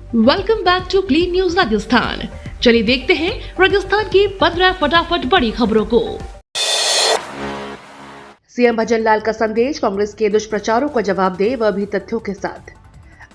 Welcome back to clean news Rajasthan. चलिए देखते हैं राजस्थान की 15 फटाफट बड़ी खबरों को। सीएम भजन लाल का संदेश, कांग्रेस के दुष्प्रचारों को जवाब दे, वह भी तथ्यों के साथ।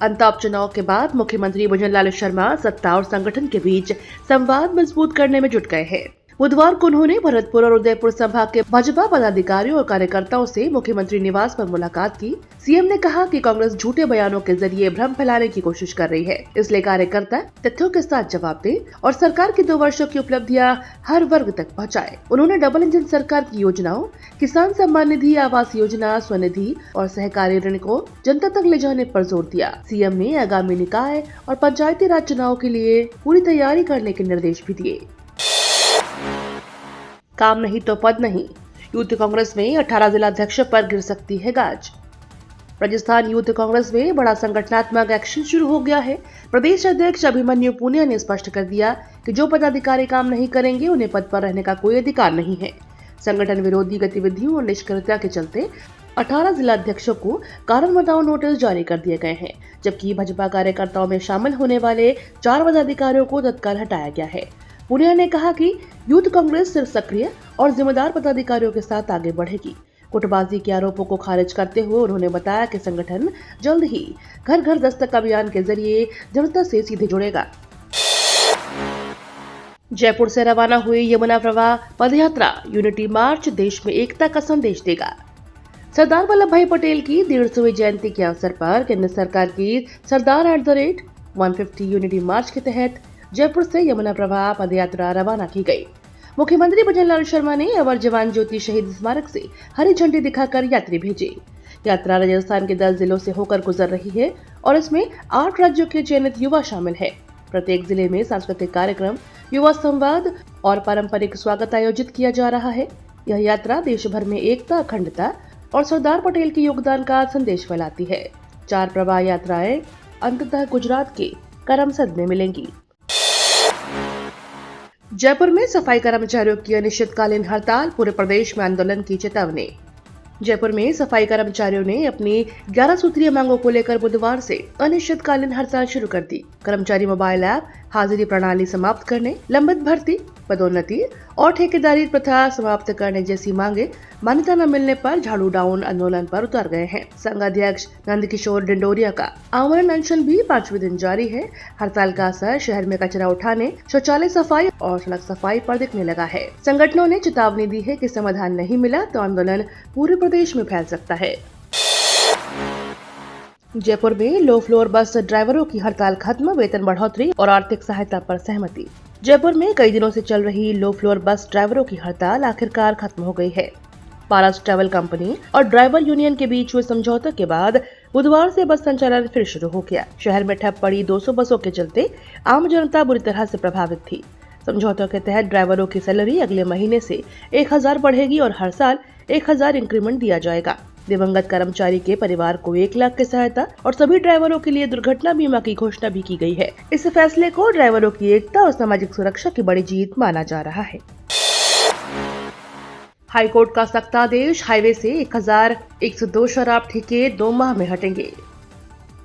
अंताप चुनाव के बाद मुख्यमंत्री भजन लाल शर्मा सत्ता और संगठन के बीच संवाद मजबूत करने में जुट गए हैं। बुधवार को उन्होंने भरतपुर और उदयपुर संभाग के भाजपा पदाधिकारियों और कार्यकर्ताओं से मुख्यमंत्री निवास पर मुलाकात की। सीएम ने कहा कि कांग्रेस झूठे बयानों के जरिए भ्रम फैलाने की कोशिश कर रही है, इसलिए कार्यकर्ता तथ्यों के साथ जवाब दें और सरकार की 2 वर्षों की उपलब्धियां हर वर्ग तक पहुंचाएं। उन्होंने डबल इंजन सरकार की योजनाओं, किसान सम्मान निधि, आवास योजना, स्वनिधि और सहकारी ऋण को जनता तक ले जाने पर जोर दिया। सीएम ने आगामी निकाय और पंचायती राज चुनाव के लिए पूरी तैयारी करने के निर्देश भी दिए। काम नहीं तो पद नहीं, यूथ कांग्रेस में 18 जिलाध्यक्षों पर गिर सकती है गाज। राजस्थान यूथ कांग्रेस में बड़ा संगठनात्मक एक्शन शुरू हो गया है। प्रदेश अध्यक्ष अभिमन्यु पुनिया ने स्पष्ट कर दिया कि जो पदाधिकारी काम नहीं करेंगे उन्हें पद पर रहने का कोई अधिकार नहीं है। संगठन विरोधी गतिविधियों और निष्क्रियता के चलते 18 जिलाध्यक्षों को कारण बताओ नोटिस जारी कर दिए गए हैं, जबकि भाजपा कार्यकर्ताओं में शामिल होने वाले 4 पदाधिकारियों को तत्काल हटाया गया है। पुनिया ने कहा कि यूथ कांग्रेस सिर्फ सक्रिय और जिम्मेदार पदाधिकारियों के साथ आगे बढ़ेगी। गुटबाजी के आरोपों को खारिज करते हुए उन्होंने बताया कि संगठन जल्द ही घर घर दस्तक अभियान के जरिए जनता से सीधे जुड़ेगा। जयपुर से रवाना हुई यमुना प्रवाह पदयात्रा यूनिटी मार्च देश में एकता का संदेश देगा। सरदार वल्लभ भाई पटेल की 150वीं जयंती के अवसर पर केंद्र सरकार की सरदार @150 यूनिटी मार्च के तहत जयपुर से यमुना प्रवाह पदयात्रा रवाना की गई। मुख्यमंत्री भजन लाल शर्मा ने अवर जवान ज्योति शहीद स्मारक से हरी झंडी दिखाकर यात्री भेजे। यात्रा राजस्थान के 10 जिलों से होकर गुजर रही है और इसमें 8 राज्यों के चयनित युवा शामिल है। प्रत्येक जिले में सांस्कृतिक कार्यक्रम, युवा संवाद और पारंपरिक स्वागत आयोजित किया जा रहा है। यह यात्रा देश भर में एकता, अखंडता और सरदार पटेल के योगदान का संदेश फैलाती है। 4 प्रवाह यात्राएं अंततः गुजरात के करमसद में मिलेंगी। जयपुर में सफाई कर्मचारियों की अनिश्चितकालीन हड़ताल, पूरे प्रदेश में आंदोलन की चेतावनी। जयपुर में सफाई कर्मचारियों ने अपनी 11 सूत्रीय मांगों को लेकर बुधवार से अनिश्चितकालीन हड़ताल शुरू कर दी। कर्मचारी मोबाइल ऐप हाजिरी प्रणाली समाप्त करने, लंबित भर्ती, पदोन्नति और ठेकेदारी प्रथा समाप्त करने जैसी मांगे मान्यता न मिलने पर झाड़ू डाउन आंदोलन पर उतर गए हैं। संघ अध्यक्ष नंदकिशोर डिंडोरिया का आमरण अनशन भी 5वें दिन जारी है। हड़ताल का असर शहर में कचरा उठाने, शौचालय सफाई और सड़क सफाई पर दिखने लगा है। संगठनों ने चेतावनी दी है कि समाधान नहीं मिला तो आंदोलन पूरे प्रदेश में फैल सकता है। जयपुर में लो फ्लोर बस ड्राइवरों की हड़ताल खत्म, वेतन बढ़ोतरी और आर्थिक सहायता पर सहमति। जयपुर में कई दिनों से चल रही लो फ्लोर बस ड्राइवरों की हड़ताल आखिरकार खत्म हो गई है। पारस ट्रैवल कंपनी और ड्राइवर यूनियन के बीच हुए समझौते के बाद बुधवार से बस संचालन फिर शुरू हो गया। शहर में ठप पड़ी 200 बसों के चलते आम जनता बुरी तरह से प्रभावित थी। समझौतों के तहत ड्राइवरों की सैलरी अगले महीने से 1000 बढ़ेगी और हर साल 1000 इंक्रीमेंट दिया जाएगा। दिवंगत कर्मचारी के परिवार को 1 लाख की सहायता और सभी ड्राइवरों के लिए दुर्घटना बीमा की घोषणा भी की गई है। इस फैसले को ड्राइवरों की एकता और सामाजिक सुरक्षा की बड़ी जीत माना जा रहा है। हाईकोर्ट का सख्त आदेश, हाईवे से 1102 शराब ठेके 2 माह में हटेंगे।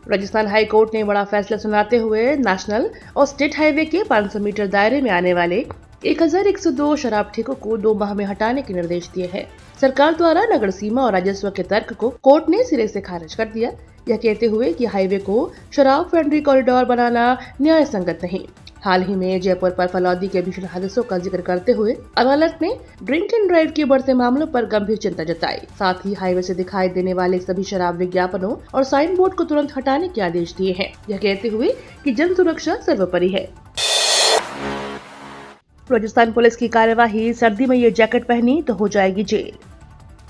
राजस्थान हाईकोर्ट ने बड़ा फैसला सुनाते हुए नेशनल और स्टेट हाईवे के 500 मीटर दायरे में आने वाले 1102 शराब ठेकों को 2 माह में हटाने के निर्देश दिए हैं। सरकार द्वारा नगर सीमा और राजस्व के तर्क को कोर्ट ने सिरे से खारिज कर दिया, यह कहते हुए कि हाईवे को शराब फ्रेंडली कॉरिडोर बनाना न्याय संगत नहीं। हाल ही में जयपुर पर फलौदी के भीषण हादसों का जिक्र करते हुए अदालत ने ड्रिंक एंड ड्राइव के बढ़ते मामलों पर गंभीर चिंता जताई। साथ ही हाईवे से दिखाई देने वाले सभी शराब विज्ञापनों और साइन बोर्ड को तुरंत हटाने के आदेश दिए हैं, यह कहते हुए कि जन सुरक्षा सर्वोपरि है। राजस्थान पुलिस की कार्यवाही, सर्दी में ये जैकेट पहनी तो हो जाएगी जेल।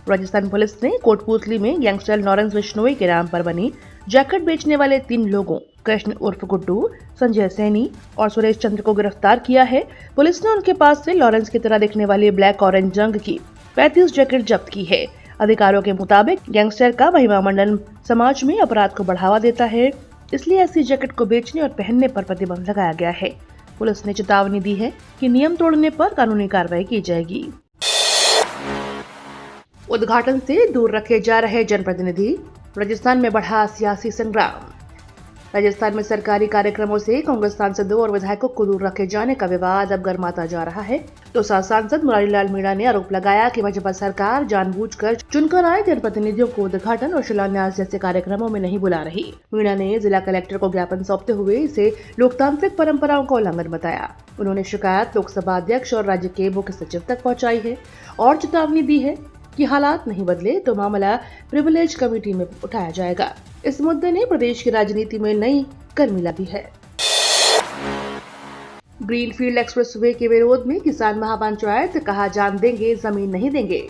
राजस्थान पुलिस ने कोटपूतली में गैंगस्टर लॉरेंस बिश्नोई के नाम पर बनी जैकेट बेचने वाले 3 लोगों कृष्ण उर्फ गुड्डू, संजय सैनी और सुरेश चंद्र को गिरफ्तार किया है। पुलिस ने उनके पास से लॉरेंस की तरह दिखने वाली ब्लैक ऑरेंज जंग की 35 जैकेट जब्त की है। अधिकारियों के मुताबिक गैंगस्टर का महिमा मंडन समाज में अपराध को बढ़ावा देता है, इसलिए ऐसी जैकेट को बेचने और पहनने पर प्रतिबंध लगाया गया है। पुलिस ने चेतावनी दी है कि नियम तोड़ने पर कानूनी कार्रवाई की जाएगी। उद्घाटन से दूर रखे जा रहे जनप्रतिनिधि, राजस्थान में बढ़ा सियासी संग्राम। राजस्थान में सरकारी कार्यक्रमों से कांग्रेस सांसदों और विधायकों को दूर रखे जाने का विवाद अब गर्माता जा रहा है। तो सांसद मुरारीलाल मीणा ने आरोप लगाया कि भाजपा सरकार जानबूझकर चुनकर आए जनप्रतिनिधियों को उद्घाटन और शिलान्यास जैसे कार्यक्रमों में नहीं बुला रही। मीणा ने जिला कलेक्टर को ज्ञापन सौंपते हुए इसे लोकतांत्रिक परंपराओं का उल्लंघन बताया। उन्होंने शिकायत लोकसभा अध्यक्ष और राज्य के मुख्य सचिव तक पहुँचाई है और चेतावनी दी है कि हालात नहीं बदले तो मामला प्रिविलेज कमेटी में उठाया जाएगा। इस मुद्दे ने प्रदेश की राजनीति में नई गर्मी ला दी है। ग्रीनफील्ड एक्सप्रेसवे के विरोध में किसान महापंचायत कहा जान देंगे जमीन नहीं देंगे।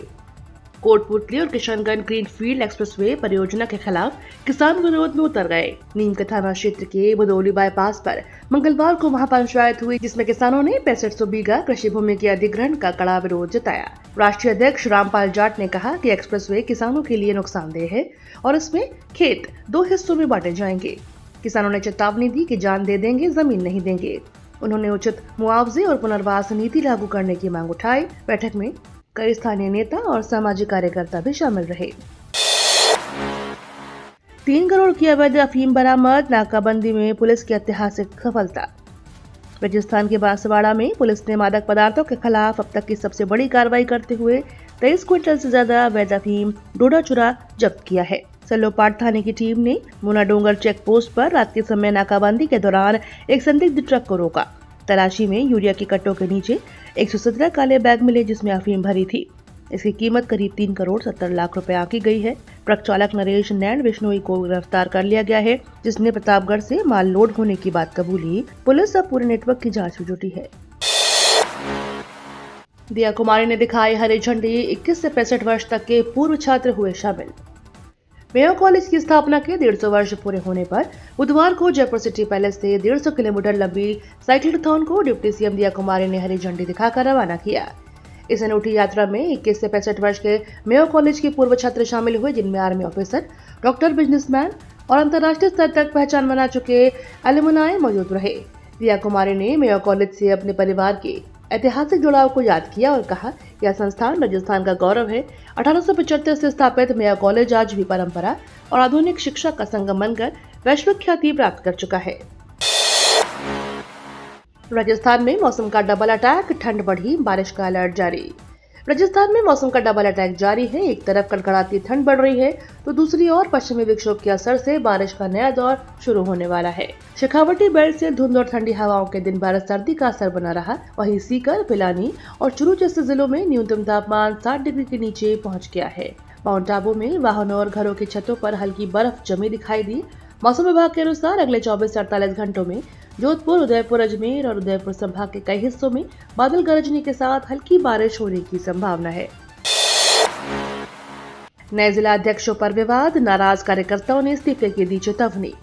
कोटपुतली और किशनगंज ग्रीनफील्ड एक्सप्रेसवे परियोजना के खिलाफ किसान विरोध में उतर गए। नीम के थाना क्षेत्र के भदौली बाईपास पर मंगलवार को महापंचायत हुई, जिसमें किसानों ने 6500 बीघा कृषि भूमि के अधिग्रहण का कड़ा विरोध जताया। राष्ट्रीय अध्यक्ष रामपाल जाट ने कहा कि एक्सप्रेसवे किसानों के लिए नुकसानदेह है और इसमें खेत 2 हिस्सों में बांटे जाएंगे। किसानों ने चेतावनी दी कि जान दे देंगे, जमीन नहीं देंगे। उन्होंने उचित मुआवजे और पुनर्वास नीति लागू करने की मांग उठाई। बैठक में कई स्थानीय नेता और सामाजिक कार्यकर्ता भी शामिल रहे। 3 करोड़ की अवैध अफीम बरामद, नाकाबंदी में पुलिस की ऐतिहासिक सफलता। राजस्थान के बांसवाड़ा में पुलिस ने मादक पदार्थों के खिलाफ अब तक की सबसे बड़ी कार्रवाई करते हुए 23 क्विंटल से ज्यादा अवैध अफीम डोडा चुरा जब्त किया है। सल्लोपाट थाने की टीम ने मुना डोंगर चेक पोस्ट पर रात के समय नाकाबंदी के दौरान एक संदिग्ध ट्रक को रोका। तलाशी में यूरिया के कट्टों के नीचे 117 काले बैग मिले, जिसमें अफीम भरी थी। इसकी कीमत करीब 3 करोड़ 70 लाख रुपए आंकी गई है। ट्रक चालक नरेश नैन बिश्नोई को गिरफ्तार कर लिया गया है, जिसने प्रतापगढ़ से माल लोड होने की बात कबूली। पुलिस अब पूरे नेटवर्क की जांच में जुटी है। दिया कुमारी ने दिखाई हरी झंडी, 21 से 65 वर्ष तक के पूर्व छात्र हुए शामिल। मेयो कॉलेज की स्थापना के 150 वर्ष पूरे होने पर बुधवार को जयपुर सिटी पैलेस से 150 किलोमीटर लंबी साइक्लोथॉन को डिप्टी सीएम दिया कुमारी ने हरी झंडी दिखाकर रवाना किया। इस अनूठी यात्रा में 21 से 65 वर्ष के मेयो कॉलेज के पूर्व छात्र शामिल हुए, जिनमें आर्मी ऑफिसर, डॉक्टर, बिजनेसमैन और अंतर्राष्ट्रीय स्तर तक पहचान बना चुके एलुमनाई मौजूद रहे। दिया कुमारी ने मेयो कॉलेज से अपने परिवार के ऐतिहासिक जुड़ाव को याद किया और कहा, यह संस्थान राजस्थान का गौरव है। 1875 से स्थापित मेयो कॉलेज आज भी परंपरा और आधुनिक शिक्षा का संगम बनकर वैश्विक ख्याति प्राप्त कर चुका है। राजस्थान में मौसम का डबल अटैक, ठंड बढ़ी, बारिश का अलर्ट जारी। राजस्थान में मौसम का डबल अटैक जारी है। एक तरफ कड़कड़ाती ठंड बढ़ रही है तो दूसरी ओर पश्चिमी विक्षोभ के असर से बारिश का नया दौर शुरू होने वाला है। शेखावटी बेल्ट से धुंध और ठंडी हवाओं के दिन भर सर्दी का असर बना रहा। वहीं सीकर, पिलानी और चुरू जैसे जिलों में न्यूनतम तापमान 60 डिग्री के नीचे पहुंच गया है। माउंट आबू में वाहनों और घरों की छतों पर हल्की बर्फ जमी दिखाई दी। मौसम विभाग के अनुसार अगले 24 से 48 घंटों में जोधपुर, उदयपुर, अजमेर और उदयपुर संभाग के कई हिस्सों में बादल गरजने के साथ हल्की बारिश होने की संभावना है। नए जिला अध्यक्षों पर विवाद, नाराज कार्यकर्ताओं ने इस्तीफे की दी चेतावनी।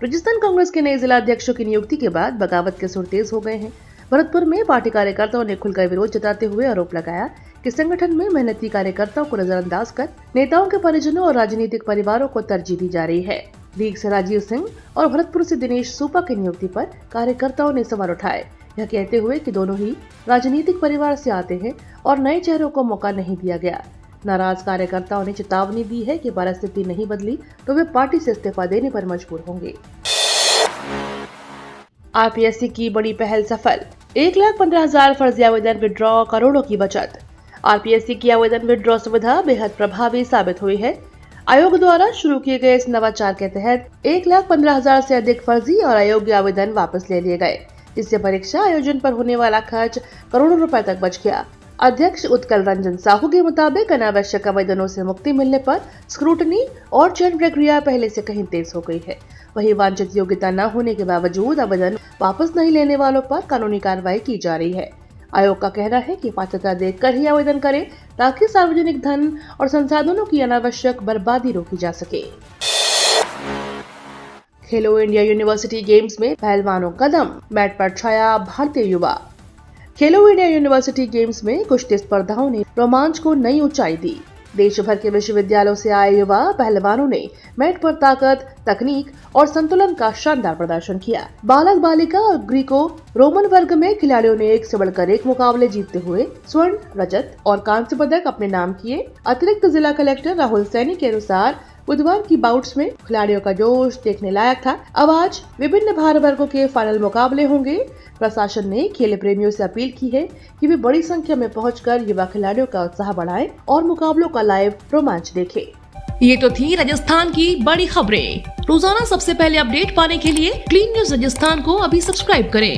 राजस्थान कांग्रेस के नए जिला अध्यक्षों की नियुक्ति के बाद बगावत के सुर तेज हो गए हैं। भरतपुर में पार्टी कार्यकर्ताओं ने खुलकर विरोध जताते हुए आरोप लगाया कि संगठन में मेहनती कार्यकर्ताओं को नजरअंदाज कर नेताओं के परिजनों और राजनीतिक परिवारों को तरजीह दी जा रही है। लीग से राजीव सिंह और भरतपुर से दिनेश सूपा की नियुक्ति पर कार्यकर्ताओं ने सवाल उठाए, यह कहते हुए कि दोनों ही राजनीतिक परिवार से आते हैं और नए चेहरों को मौका नहीं दिया गया। नाराज कार्यकर्ताओं ने चेतावनी दी है कि परिस्थिति नहीं बदली तो वे पार्टी से इस्तीफा देने पर मजबूर होंगे। आरपीएससी की बड़ी पहल सफल, 1,15,000 फर्जी आवेदन विड्रॉ, करोड़ों की बचत। आरपीएससी की आवेदन विड्रॉ सुविधा बेहद प्रभावी साबित हुई है। आयोग द्वारा शुरू किए गए इस नवाचार के तहत 1,15,000 से अधिक फर्जी और अयोग्य आवेदन वापस ले लिए गए, जिससे परीक्षा आयोजन पर होने वाला खर्च करोड़ों रुपए तक बच गया। अध्यक्ष उत्कल रंजन साहू के मुताबिक अनावश्यक आवेदनों से मुक्ति मिलने पर स्क्रूटनी और चयन प्रक्रिया पहले से कहीं तेज हो गई है। वहीं वांछित योग्यता न होने के बावजूद आवेदन वापस नहीं लेने वालों पर कानूनी कार्रवाई की जा रही है। आयोग का कहना है कि पात्रता देखकर ही आवेदन करें ताकि सार्वजनिक धन और संसाधनों की अनावश्यक बर्बादी रोकी जा सके। खेलो इंडिया यूनिवर्सिटी गेम्स में पहलवानों का दम, मैट पर छाया भारतीय युवा। खेलो इंडिया यूनिवर्सिटी गेम्स में कुश्ती स्पर्धाओं ने रोमांच को नई ऊंचाई दी। देश भर के विश्वविद्यालयों से आए युवा पहलवानों ने मैट पर ताकत, तकनीक और संतुलन का शानदार प्रदर्शन किया। बालक, बालिका और ग्रीको रोमन वर्ग में खिलाड़ियों ने एक से बढ़कर एक मुकाबले जीतते हुए स्वर्ण, रजत और कांस्य पदक अपने नाम किए। अतिरिक्त जिला कलेक्टर राहुल सैनी के अनुसार बुधवार की बाउट्स में खिलाड़ियों का जोश देखने लायक था। अब आज विभिन्न भार वर्गों के फाइनल मुकाबले होंगे। प्रशासन ने खेल प्रेमियों से अपील की है कि वे बड़ी संख्या में पहुंचकर युवा खिलाड़ियों का उत्साह बढ़ाएं और मुकाबलों का लाइव रोमांच देखें। ये तो थी राजस्थान की बड़ी खबरें। रोजाना सबसे पहले अपडेट पाने के लिए क्लीन न्यूज राजस्थान को अभी सब्सक्राइब करें।